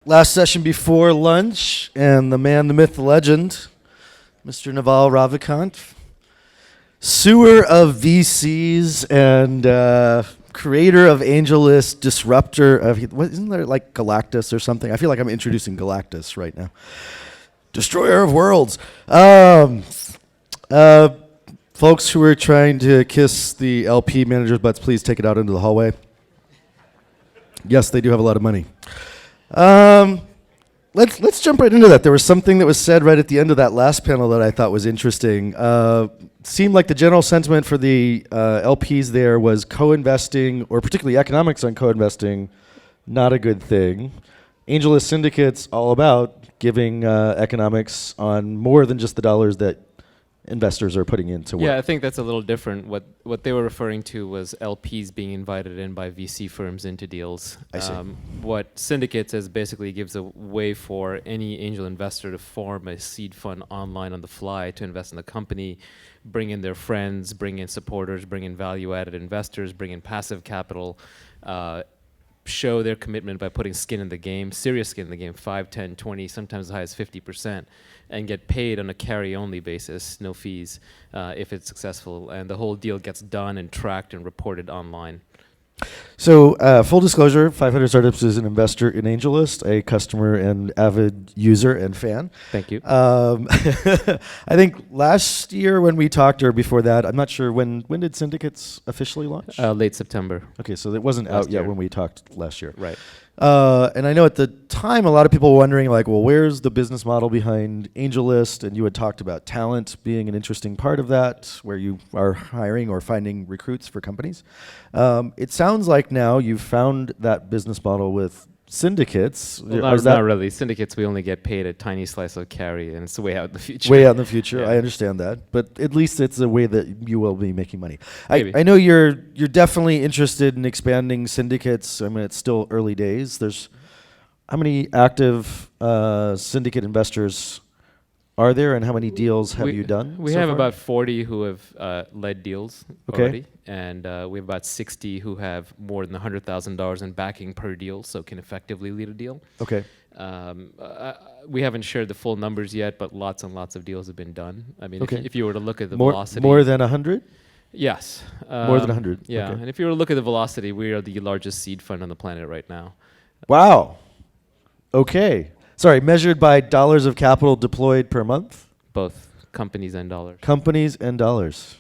Last session before lunch, and the man, the myth, the legend, Mr. Naval Ravikant, sewer of VCs and creator of AngelList, disruptor of, isn't there like Galactus or something? I feel like I'm introducing Galactus right now. Destroyer of worlds. Folks who are trying to kiss the LP managers' butts, please take it out into the hallway. Yes, they do have a lot of money. Let's jump right into that. There was something that was said right at the end of that last panel that I thought was interesting. Seemed like the general sentiment for the LPs there was co-investing, or particularly economics on co-investing, not a good thing. AngelList Syndicates all about giving economics on more than just the dollars that investors are putting into work. Yeah, I think that's a little different. What they were referring to was LPs being invited in by VC firms into deals. I see. What Syndicates is basically gives a way for any angel investor to form a seed fund online on the fly to invest in the company, bring in their friends, bring in supporters, bring in value-added investors, bring in passive capital, show their commitment by putting skin in the game, serious skin in the game, 5, 10, 20, sometimes as high as 50%, and get paid on a carry-only basis, no fees, if it's successful. And the whole deal gets done and tracked and reported online. So, full disclosure, 500 Startups is an investor in AngelList, a customer and avid user and fan. Thank you. I think last year when we talked, or before that, I'm not sure, when did Syndicates officially launch? Late September. Okay, so it wasn't Last out yet year. when we talked last year. Right. And I know at the time a lot of people were wondering, like, well, where's the business model behind AngelList? And you had talked about talent being an interesting part of that, where you are hiring or finding recruits for companies. It sounds like now you've found that business model with Syndicates. Well, not really. Syndicates, we only get paid a tiny slice of carry, and it's way out in the future. Way out in the future. Yeah. I understand that, but at least it's a way that you will be making money. Maybe. I know you're definitely interested in expanding Syndicates. I mean, it's still early days. There's how many active syndicate investors are there, and how many deals have you done? We so have far? about 40 who have led deals Okay. already, and we have about 60 who have more than $100,000 in backing per deal, so can effectively lead a deal. Okay. We haven't shared the full numbers yet, but lots and lots of deals have been done. I mean, Okay. if you were to look at the More velocity, than 100. yes, More than 100. Yeah, Okay. and if you were to look at the velocity, we are the largest seed fund on the planet right now. Wow. Okay. Sorry, measured by dollars of capital deployed per month? Both companies and dollars. Companies and dollars.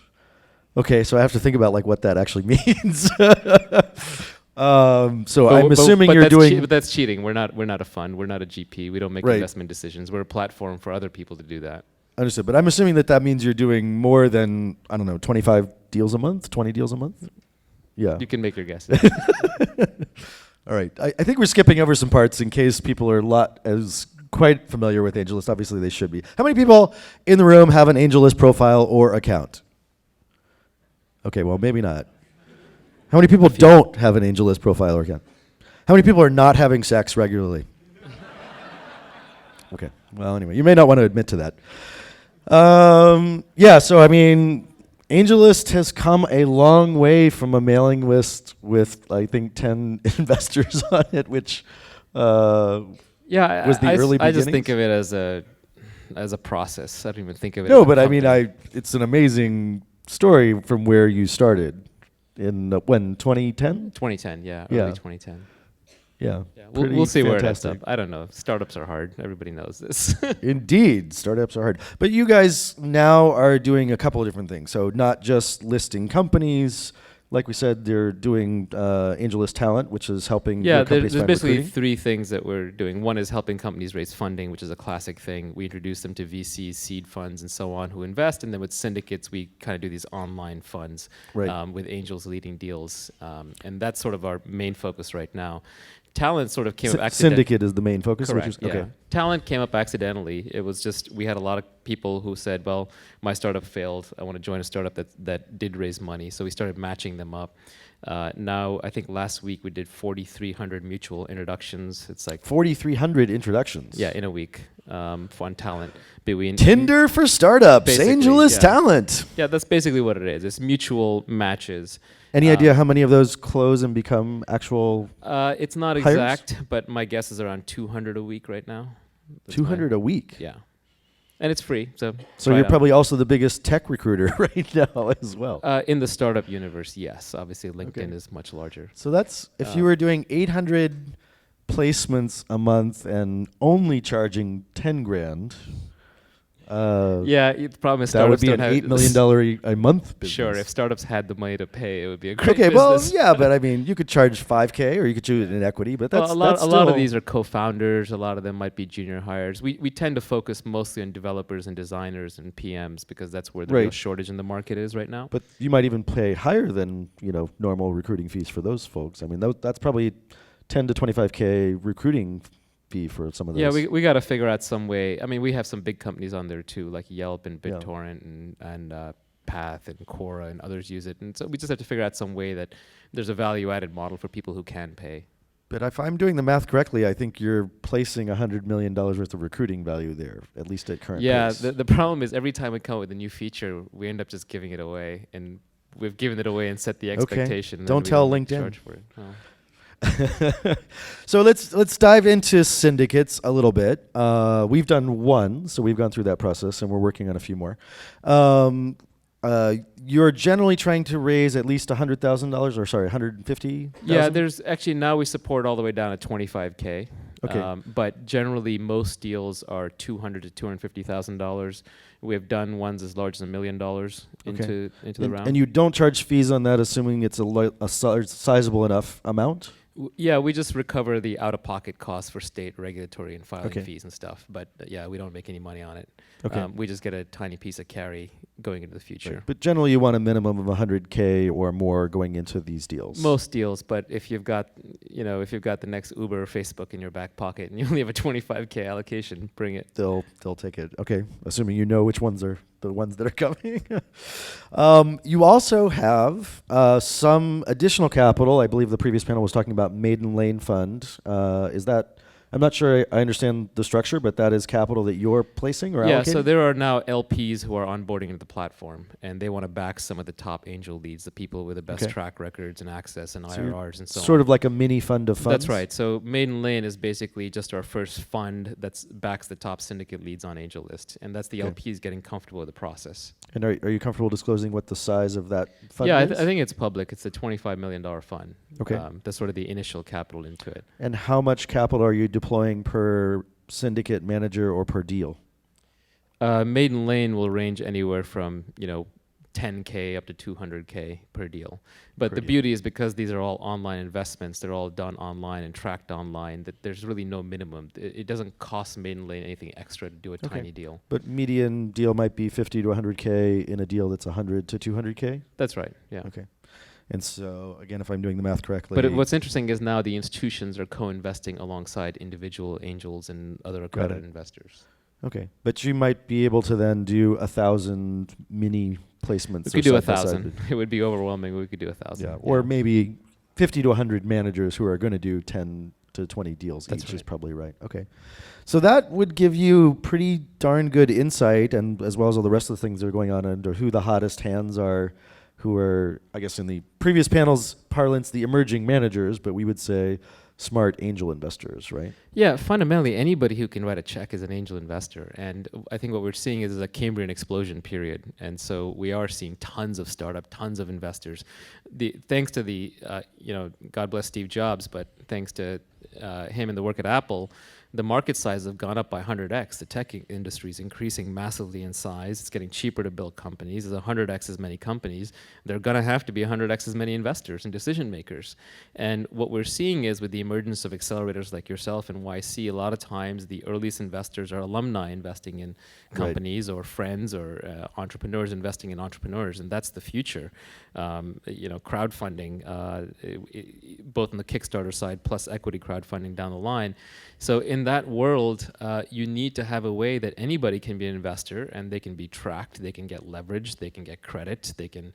Okay, so I have to think about like what that actually means. So I'm assuming you're that's doing. but that's cheating. We're not a fund. We're not a GP. We don't make Right. investment decisions. We're a platform for other people to do that. Understood, but I'm assuming that means you're doing more than, I don't know, 25 deals a month, 20 deals a month. Yeah. You can make your guess. All right. I think we're skipping over some parts in case people are quite familiar with AngelList. Obviously, they should be. How many people in the room have an AngelList profile or account? Okay, well, maybe not. How many people don't have an AngelList profile or account? How many people are not having sex regularly? Okay. Well, anyway, you may not want to admit to that. Yeah, so I mean, AngelList has come a long way from a mailing list with, I think, 10 investors on it, which Yeah, was the early I just beginnings? think of it as a process. I don't even think of it. no, as a but I mean, company. it's an amazing story from where you started in when 2010. 2010, yeah, Yeah. early 2010. Yeah, Yeah, pretty we'll see where it ends fantastic. up. I don't know. Startups are hard. Everybody knows this. Indeed, startups are hard. But you guys now are doing a couple of different things. So not just listing companies. Like we said, they're doing AngelList Talent, which is helping Yeah, your companies there's find basically recruiting. 3 things that we're doing. One is helping companies raise funding, which is a classic thing. We introduce them to VCs, seed funds, and so on who invest. And then with Syndicates, we kind of do these online funds Right. with angels leading deals. And that's sort of our main focus right now. Talent sort of came up accidentally. Syndicate is the main focus. which Correct. is- Yeah. Okay. Talent came up accidentally. It was just we had a lot of people who said, "Well, my startup failed. I want to join a startup that did raise money." So we started matching them up. Now, I think last week we did 4,300 mutual introductions. It's like 4,300 introductions. yeah, in a week. fun talent. But Tinder for startups, Basically, AngelList yeah. talent. Yeah, that's basically what it is. It's mutual matches. Any idea how many of those close and become actual It's not hires? exact, but my guess is around 200 a week right now. That's 200 a week? Yeah. And it's free, so So try you're it out. probably also the biggest tech recruiter right now as well. In the startup universe, yes. Obviously, LinkedIn Okay. is much larger. So that's, if you were doing 800 placements a month and only charging 10 grand, Yeah, the problem is that would startups be don't an have $8 million a month business. Sure, if startups had the money to pay, it would be a great Okay, business. well, yeah, but I mean, you could charge 5K or you could choose it in equity, but that's Well, a lot still of these are co-founders. A lot of them might be junior hires. We tend to focus mostly on developers and designers and PMs because that's where the real Right. shortage in the market is right now. But you might even pay higher than normal recruiting fees for those folks. I mean, that's probably 10 to 25K recruiting fee for some of those. Yeah, we got to figure out some way. I mean, we have some big companies on there too, like Yelp and Yeah. BitTorrent and Path and Quora and others use it. And so we just have to figure out some way that there's a value-added model for people who can pay. But if I'm doing the math correctly, I think you're placing $100 million worth of recruiting value there, at least at current Yeah, pace. the problem is every time we come up with a new feature, we end up just giving it away. And we've given it away and set the expectation. and then Don't we tell don't LinkedIn. charge for it. Oh. So let's dive into syndicates a little bit. We've done one, so we've gone through that process, and we're working on a few more. You're generally trying to raise at least $100,000, or sorry, $150,000. Yeah, there's actually now we support all the way down to 25K. Okay. But generally, most deals are $200,000 to $250,000. We have done ones as large as $1 million into the round. And you don't charge fees on that, assuming it's a sizable enough amount. Yeah, we just recover the out-of-pocket costs for state regulatory and filing Okay. fees and stuff. But yeah, we don't make any money on it. Okay. We just get a tiny piece of carry going into the future. Right. But generally, you want a minimum of 100K or more going into these deals. Most deals, but if you've got the next Uber or Facebook in your back pocket and you only have a 25K allocation, bring it. They'll take it. Okay, assuming you know which ones are the ones that are coming. You also have some additional capital. I believe the previous panel was talking about Maiden Lane Fund. Is that? I'm not sure I understand the structure, but that is capital that you're placing or Yeah, allocating? so there are now LPs who are onboarding into the platform, and they want to back some of the top angel leads, the people with the best Okay. track records and access and So you're IRRs and so on. Sort of like a mini fund of funds? That's right. So Maiden Lane is basically just our first fund that backs the top syndicate leads on AngelList, and that's the Okay. LPs getting comfortable with the process. And are you comfortable disclosing what the size of that fund Yeah, I is? think it's public. It's a $25 million fund. Okay. That's sort of the initial capital into it. And how much capital are you deploying per syndicate manager or per deal? Maiden Lane will range anywhere from 10K up to 200K per deal. But Per the deal. beauty is because these are all online investments, they're all done online and tracked online, that there's really no minimum. It doesn't cost Maiden Lane anything extra to do a Okay. tiny deal. But median deal might be 50 to 100K in a deal that's 100 to 200K? That's right, yeah. Okay. And so, again, if I'm doing the math correctly. But what's interesting is now the institutions are co-investing alongside individual angels and other accredited investors. Okay. But you might be able to then do 1,000 mini placements. We could do or side by side. 1,000. It would be overwhelming. We could do 1,000. Yeah. Or maybe 50 to 100 managers who are going to do 10 to 20 deals That's each is right. probably right. Okay. So that would give you pretty darn good insight, and as well as all the rest of the things that are going on, under who the hottest hands are, who are, I guess in the previous panel's parlance, the emerging managers, but we would say smart angel investors, right? Yeah, fundamentally, anybody who can write a check is an angel investor. And I think what we're seeing is a Cambrian explosion period. And so we are seeing tons of startup, tons of investors. Thanks to God bless Steve Jobs, but thanks to him and the work at Apple, the market size have gone up by 100x. The tech industry is increasing massively in size. It's getting cheaper to build companies. There's 100x as many companies. There are going to have to be 100x as many investors and decision makers. And what we're seeing is with the emergence of accelerators like yourself and YC, a lot of times the earliest investors are alumni investing in companies or friends or entrepreneurs investing in entrepreneurs, and that's the future. Crowdfunding, both on the Kickstarter side plus equity crowdfunding down the line. So in that world, you need to have a way that anybody can be an investor and they can be tracked, they can get leverage, they can get credit, they can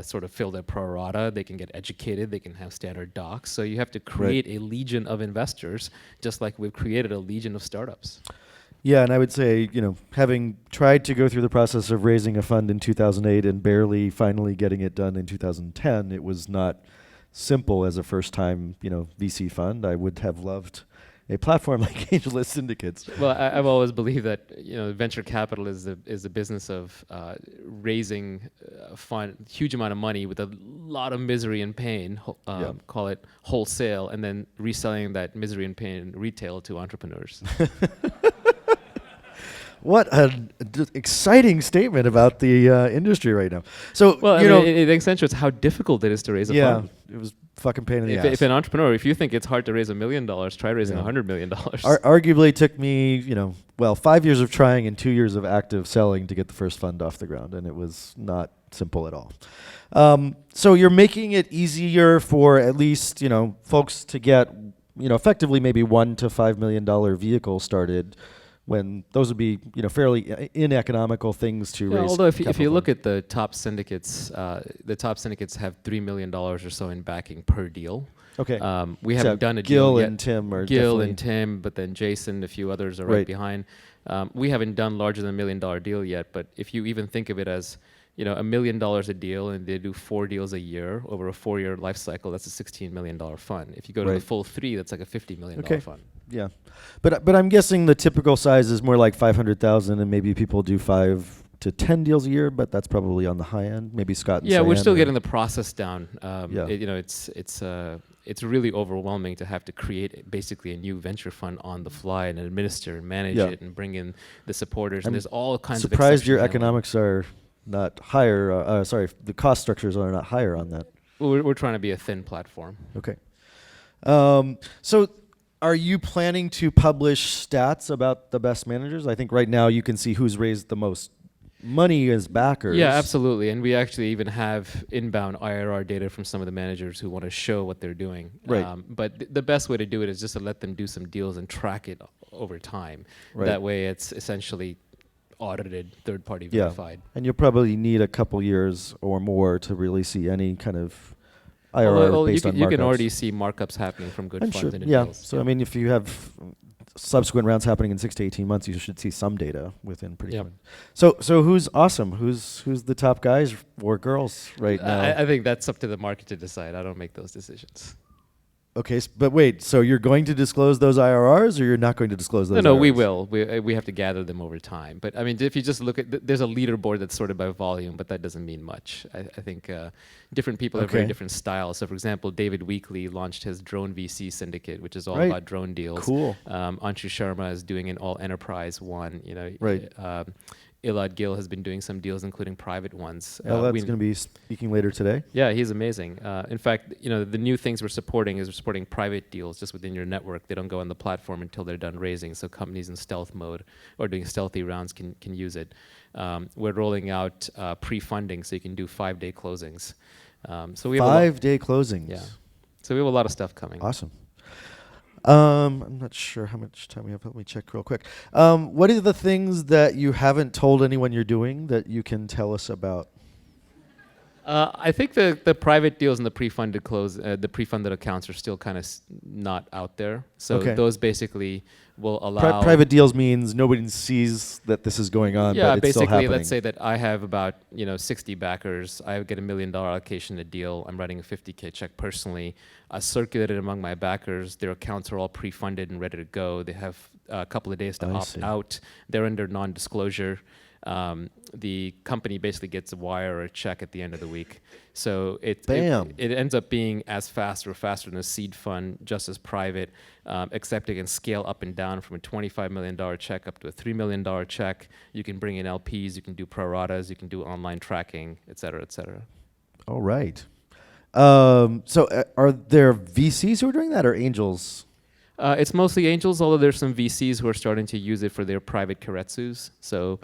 sort of fill their pro rata, they can get educated, they can have standard docs. So you have to create a legion of investors, just like we've created a legion of startups. Yeah, and I would say, having tried to go through the process of raising a fund in 2008 and barely finally getting it done in 2010, it was not simple as a first-time, VC fund. I would have loved a platform like AngelList Syndicates. Well, I've always believed that venture capital is the business of raising huge amount of money with a lot of misery and pain, call it wholesale, and then reselling that misery and pain retail to entrepreneurs. What an exciting statement about the industry right now. So, well, it accentuates how difficult it is to raise a fund. It was fucking pain in the ass. If an entrepreneur, if you think it's hard to raise $1 million, try raising $100 million. Arguably took me, 5 years of trying and 2 years of active selling to get the first fund off the ground, and it was not simple at all. So you're making it easier for at least, folks to get, effectively maybe $1 to $5 million vehicle started, when those would be, fairly ineconomical things to raise. Although if you look at the top syndicates have $3 million or so in backing per deal. Okay. We haven't done a deal yet. Gil and Tim are Gil and Tim, but then Jason, a few others are right behind. We haven't done larger than $1 million deal yet, but if you even think of it as $1 million a deal, and they do 4 deals a year over a 4-year life cycle, that's a $16 million fund. If you go to the full 3, that's like a $50 million fund. Yeah, but I'm guessing the typical size is more like 500,000, and maybe people do 5 to 10 deals a year, but that's probably on the high end. Maybe Scott. And we're Cyan still getting the process down. It's really overwhelming to have to create basically a new venture fund on the fly and administer and manage it and bring in the supporters. And there's all kinds of. Surprised your economics are not higher. The cost structures are not higher on that. We're trying to be a thin platform. Okay. So are you planning to publish stats about the best managers? I think right now you can see who's raised the most money as backers. Yeah, absolutely. And we actually even have inbound IRR data from some of the managers who want to show what they're doing. Right. But the best way to do it is just to let them do some deals and track it over time. Right. That way it's essentially audited, third-party verified. And you'll probably need a couple years or more to really see any kind of IRR based on markups. You can already see markups happening from good funds and deals. So I mean, if you have subsequent rounds happening in 6 to 18 months, you should see some data within pretty soon. So who's awesome? Who's the top guys or girls right now? I think that's up to the market to decide. I don't make those decisions. Okay, but wait, so you're going to disclose those IRRs, or you're not going to disclose those? No, IRRs? we will. We have to gather them over time. But I mean, if you just look at, there's a leaderboard that's sorted by volume, but that doesn't mean much. I think different people have very different styles. So, for example, David Weekley launched his drone VC syndicate, which is all about drone deals. Cool. Anshu Sharma is doing an all enterprise one. Ilad Gill has been doing some deals, including private ones. Ilad's going to be speaking later today. Yeah, he's amazing. In fact, the new things we're supporting private deals just within your network. They don't go on the platform until they're done raising, so companies in stealth mode or doing stealthy rounds can use it. We're rolling out pre-funding, so you can do 5-day closings. So we have 5-day closings. Yeah. So we have a lot of stuff coming. Awesome. I'm not sure how much time we have. Let me check real quick. What are the things that you haven't told anyone you're doing that you can tell us about? I think the private deals and the pre-funded the pre-funded accounts are still kind of not out there. So those basically will allow private deals means nobody sees that this is going on. Yeah, but it's still basically, happening. let's say that I have about 60 backers. I get $1 million allocation a deal. I'm writing a $50K check personally. I circulate it among my backers. Their accounts are all pre-funded and ready to go. They have a couple of days to opt out. They're under non-disclosure. The company basically gets a wire or a check at the end of the week. So it ends up being as fast or faster than a seed fund, just as private, except it can scale up and down from a $25 million check up to a $3 million check. You can bring in LPs, you can do proratas, you can do online tracking, et cetera, et cetera. All right. So are there VCs who are doing that or angels? It's mostly angels, although there's some VCs who are starting to use it for their private karetsus. So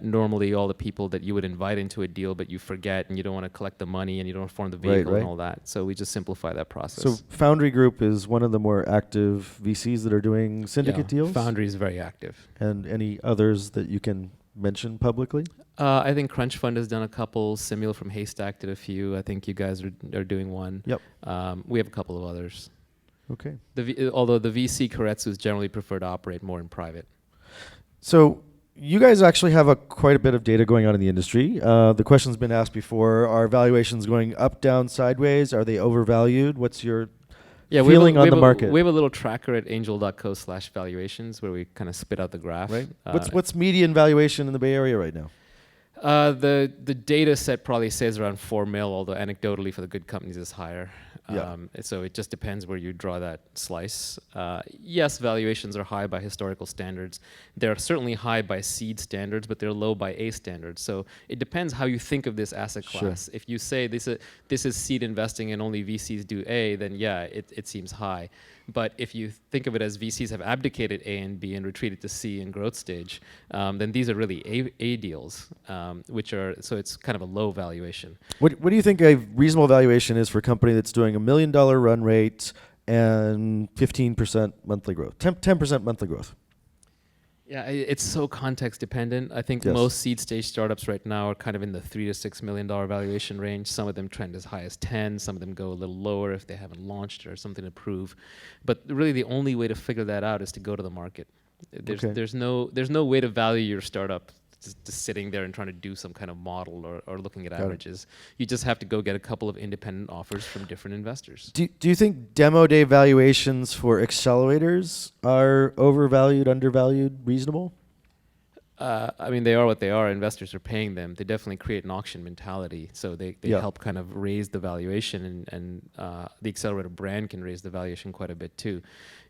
normally all the people that you would invite into a deal, but you forget and you don't want to collect the money and you don't form the vehicle and all that. So we just simplify that process. So Foundry Group is one of the more active VCs that are doing syndicate deals? Foundry is very active. And any others that you can mention publicly? I think Crunch Fund has done a couple. Simul from Haystack did a few. I think you guys are doing one. Yep. We have a couple of others. Okay. Although the VC karetsus generally prefer to operate more in private. So you guys actually have quite a bit of data going on in the industry. The question's been asked before: are valuations going up, down, sideways? Are they overvalued? What's your feeling on the market? We have a little tracker at angel.co/valuations where we kind of spit out the graph. Right. What's median valuation in the Bay Area right now? The data set probably says around 4 mil, although anecdotally for the good companies is higher. Yeah. So it just depends where you draw that slice. Yes, valuations are high by historical standards. They're certainly high by seed standards, but they're low by A standards. So it depends how you think of this asset class. Sure. If you say this is seed investing and only VCs do A, then yeah, it seems high. But if you think of it as VCs have abdicated A and B and retreated to C in growth stage, then these are really A deals, so it's kind of a low valuation. What do you think a reasonable valuation is for a company that's doing $1 million run rate and 15% monthly growth, 10% monthly growth? Yeah, it's so context dependent. I think Yes. most seed stage startups right now are kind of in the $3 to $6 million valuation range. Some of them trend as high as 10. Some of them go a little lower if they haven't launched or something to prove. But really, the only way to figure that out is to go to the market. There's no way to value your startup just sitting there and trying to do some kind of model or looking at averages. You just have to go get a couple of independent offers from different investors. Do you think demo day valuations for accelerators are overvalued, undervalued, reasonable? I mean, they are what they are. Investors are paying them. They definitely create an auction mentality. So they help kind of raise the valuation, and the accelerator brand can raise the valuation quite a bit too.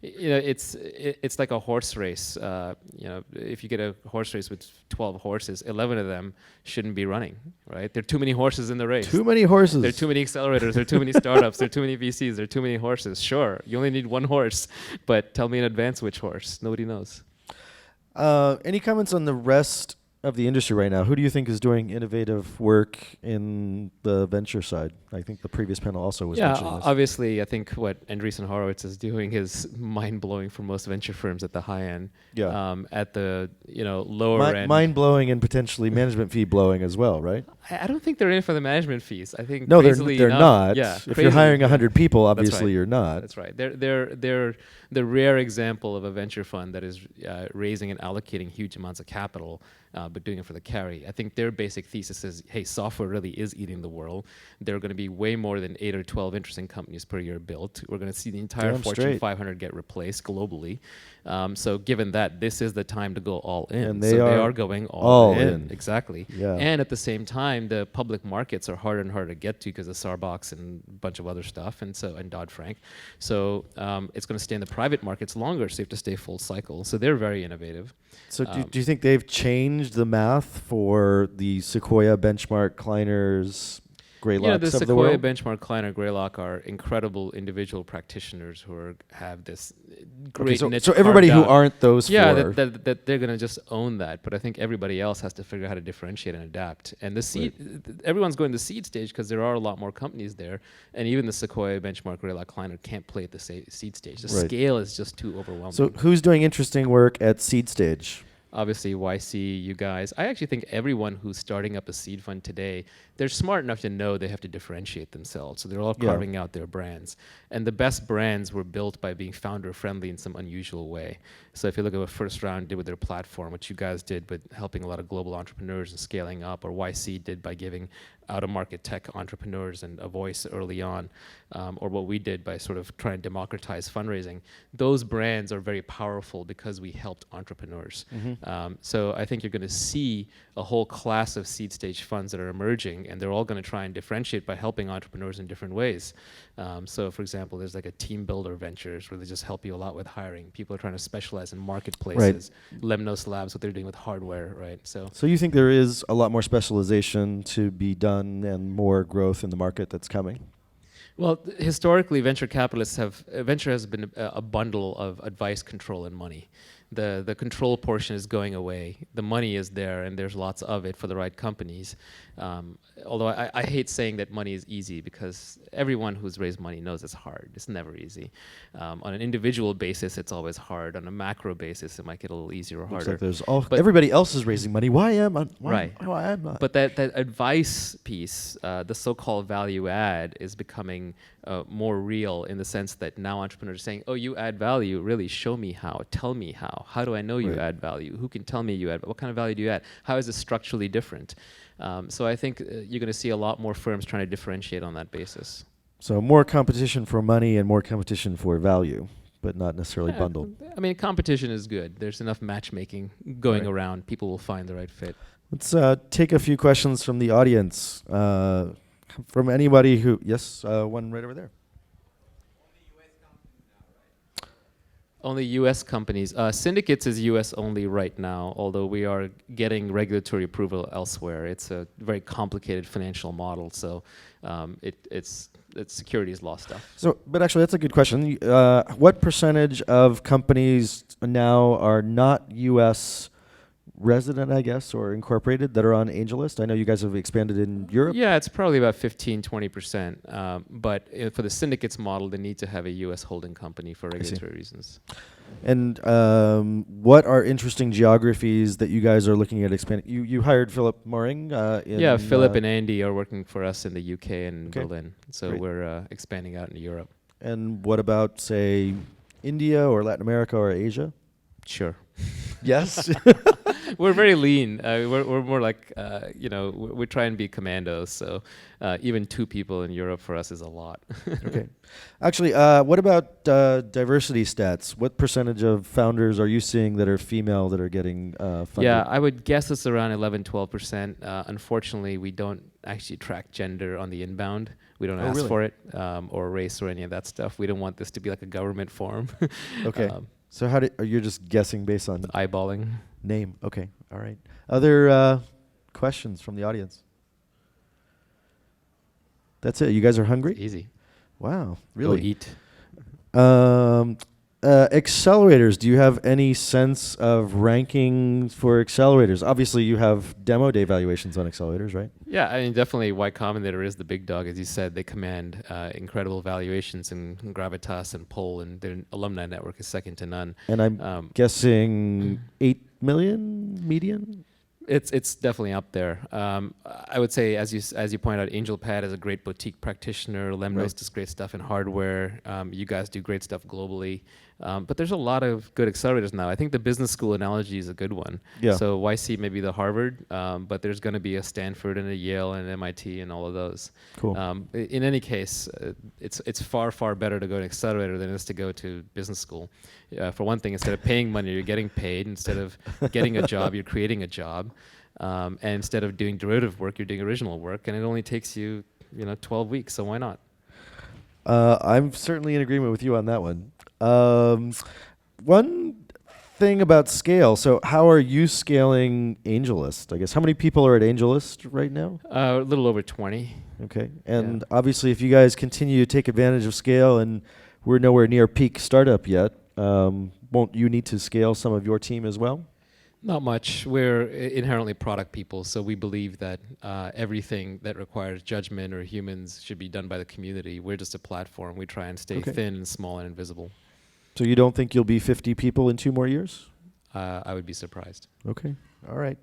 It's like a horse race. If you get a horse race with 12 horses, 11 of them shouldn't be running, right? There are too many horses in the race. Too many horses. There are too many accelerators. There are too many startups. There are too many VCs. There are too many horses. Sure, you only need one horse, but tell me in advance which horse. Nobody knows. Any comments on the rest of the industry right now? Who do you think is doing innovative work in the venture side? I think the previous panel also was mentioning this. Obviously, I think what Andreessen Horowitz is doing is mind-blowing for most venture firms at the high end. Yeah. At the lower end. Mind-blowing and potentially management fee blowing as well, right? I don't think they're in for the management fees. I think no, crazily they're enough, not. Yeah, if you're hiring 100 people, That's obviously right. you're not. That's right. They're the rare example of a venture fund that is raising and allocating huge amounts of capital, but doing it for the carry. I think their basic thesis is, hey, software really is eating the world. There are going to be way more than 8 or 12 interesting companies per year built. We're going to see the entire Damn Fortune straight. 500 get replaced globally. So given that, this is the time to go all in. And they are going all in. Exactly. Yeah. And at the same time, the public markets are harder and harder to get to because of Sarbox and a bunch of other stuff, and Dodd-Frank. So it's going to stay in the private markets longer, so you have to stay full cycle. So they're very innovative. So do you think they've changed the math for the Sequoia, Benchmark, Kleiners, Greylocks the of the Sequoia, world? Benchmark, Kleiner, Greylock are incredible individual practitioners who have this great niche. So everybody who carved out. aren't those Yeah, four. that they're going to just own that. But I think everybody else has to figure out how to differentiate and adapt. And the seed, everyone's going to seed stage because there are a lot more companies there. And even the Sequoia, Benchmark, Greylock, Kleiner can't play at the seed stage. The scale is just too overwhelming. So who's doing interesting work at seed stage? Obviously, YC, you guys. I actually think everyone who's starting up a seed fund today, they're smart enough to know they have to differentiate themselves. So they're all carving out their brands. And the best brands were built by being founder-friendly in some unusual way. So if you look at what First Round did with their platform, what you guys did with helping a lot of global entrepreneurs and scaling up, or YC did by giving out-of-market tech entrepreneurs and a voice early on, or what we did by sort of trying to democratize fundraising, those brands are very powerful because we helped entrepreneurs. So I think you're going to see a whole class of seed stage funds that are emerging, and they're all going to try and differentiate by helping entrepreneurs in different ways. So for example, there's like a team builder ventures where they just help you a lot with hiring. People are trying to specialize in marketplaces. Lemnos Labs, what they're doing with hardware, right? So you think there is a lot more specialization to be done and more growth in the market that's coming? Well, historically, venture has been a bundle of advice, control, and money. The control portion is going away. The money is there, and there's lots of it for the right companies. Although I hate saying that money is easy, because everyone who's raised money knows it's hard. It's never easy. On an individual basis, it's always hard. On a macro basis, it might get a little easier or harder. Looks like everybody else is raising money. Why am I? Why am I not? But that advice piece, the so-called value add, is becoming becoming more real in the sense that now entrepreneurs are saying, oh, you add value, really show me how, tell me how do I know you add value, who can tell me you add, what kind of value do you add, how is this structurally different? So I think you're going to see a lot more firms trying to differentiate on that basis. So more competition for money and more competition for value, but not necessarily bundled. I mean, competition is good. There's enough matchmaking going around. People will find the right fit. Let's take a few questions from the audience. From anybody who, yes, one right over there. Only U.S. companies. Syndicates is U.S. only right now, although we are getting regulatory approval elsewhere. It's a very complicated financial model, so it's securities law stuff. So, but actually, that's a good question. What percentage of companies now are not U.S. resident, I guess, or incorporated that are on AngelList? I know you guys have expanded in Europe. Yeah, it's probably about 15-20%. But for the syndicates model, they need to have a U.S. holding company for regulatory reasons. And what are interesting geographies that you guys are looking at expanding? You hired Philip Moring. Philip and Andy are working for us in the UK and Okay. Berlin. So Great. we're expanding out into Europe. And what about, say, India or Latin America or Asia? Sure. Yes. We're very lean. We're more like, we try and be commandos. So even 2 people in Europe for us is a lot. Okay. Actually, what about diversity stats? What percentage of founders are you seeing that are female that are getting funded? Yeah, I would guess it's around 11-12%. Unfortunately, we don't actually track gender on the inbound. We don't ask really? for it, or race or any of that stuff. We don't want this to be like a government form. Okay. So are you just guessing based on Eyeballing. name? Okay. All right. Other questions from the audience? That's it. You guys are hungry? Easy. Wow. Go Really? eat. Accelerators. Do you have any sense of ranking for accelerators? Obviously, you have demo day valuations on accelerators, right? Yeah, I mean, definitely Y Combinator is the big dog. As you said, they command incredible valuations in Gravitas and Pull, and their alumni network is second to none. And I'm guessing 8 million median? It's definitely up there. I would say, as you point out, AngelPad is a great boutique practitioner. Lemnos does great stuff in hardware. You guys do great stuff globally. But there's a lot of good accelerators now. I think the business school analogy is a good one. Yeah. So YC may be the Harvard, but there's going to be a Stanford and a Yale and an MIT and all of those. Cool. In any case, it's far, far better to go to accelerator than it is to go to business school. For one thing, instead of paying money, you're getting paid. Instead of getting a job, you're creating a job. And instead of doing derivative work, you're doing original work, and it only takes you, 12 weeks. So why not? I'm certainly in agreement with you on that one. One thing about scale. So how are you scaling AngelList? I guess how many people are at AngelList right now? A little over 20. Okay. And obviously, if you guys continue to take advantage of scale, and we're nowhere near peak startup yet, won't you need to scale some of your team as well? Not much. We're inherently product people, so we believe that everything that requires judgment or humans should be done by the community. We're just a platform. We try and stay thin and small and invisible. So you don't think you'll be 50 people in 2 more years? I would be surprised. Okay. All right.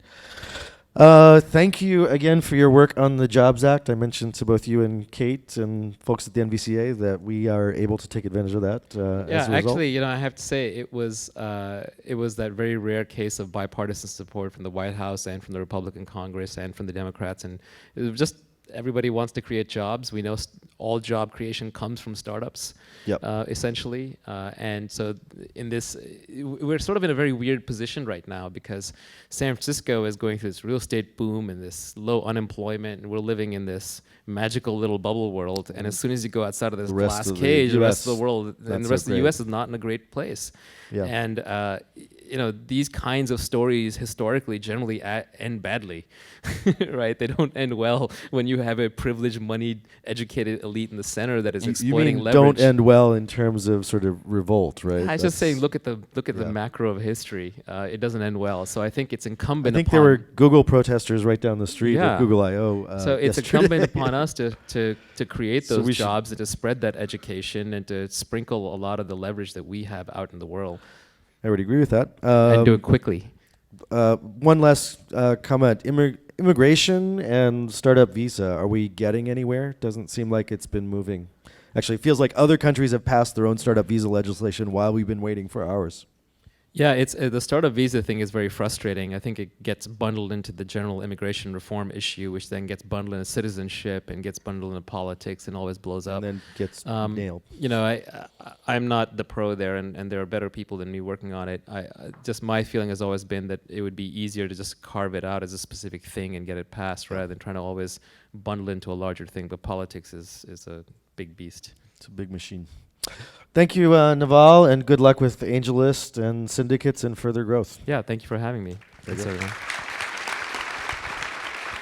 Thank you again for your work on the Jobs Act. I mentioned to both you and Kate and folks at the NVCA that we are able to take advantage of that. As a result. Actually, I have to say it was that very rare case of bipartisan support from the White House and from the Republican Congress and from the Democrats, and it was just everybody wants to create jobs. We know all job creation comes from startups, essentially. And so in this, we're sort of in a very weird position right now because San Francisco is going through this real estate boom and this low unemployment, and we're living in this magical little bubble world. And as soon as you go outside of this glass cage, the rest of the world and the rest of the U.S. is not in a great place. Yeah. And these kinds of stories historically generally end badly, right? They don't end well when you have a privileged, moneyed, educated elite in the center that is exploiting leverage. Don't end well in terms of sort of revolt, right? I was just saying, look at the macro of history. It doesn't end well. So I think it's incumbent. I think there were Google protesters right down the street at Google I/O. So it's incumbent upon us to create those jobs and to spread that education and to sprinkle a lot of the leverage that we have out in the world. I would agree with that. And do it quickly. One last comment. Immigration and startup visa, are we getting anywhere? Doesn't seem like it's been moving. Actually, it feels like other countries have passed their own startup visa legislation while we've been waiting for ours. Yeah, it's the startup visa thing is very frustrating. I think it gets bundled into the general immigration reform issue, which then gets bundled into citizenship and gets bundled into politics and always blows up. And then gets nailed. You know, I'm not the pro there, and there are better people than me working on it. Just my feeling has always been that it would be easier to just carve it out as a specific thing and get it passed rather than trying to always bundle into a larger thing. But politics is a big beast. It's a big machine. Thank you, Naval, and good luck with AngelList and Syndicates and further growth. Yeah, thank you for having me. Thanks, everyone.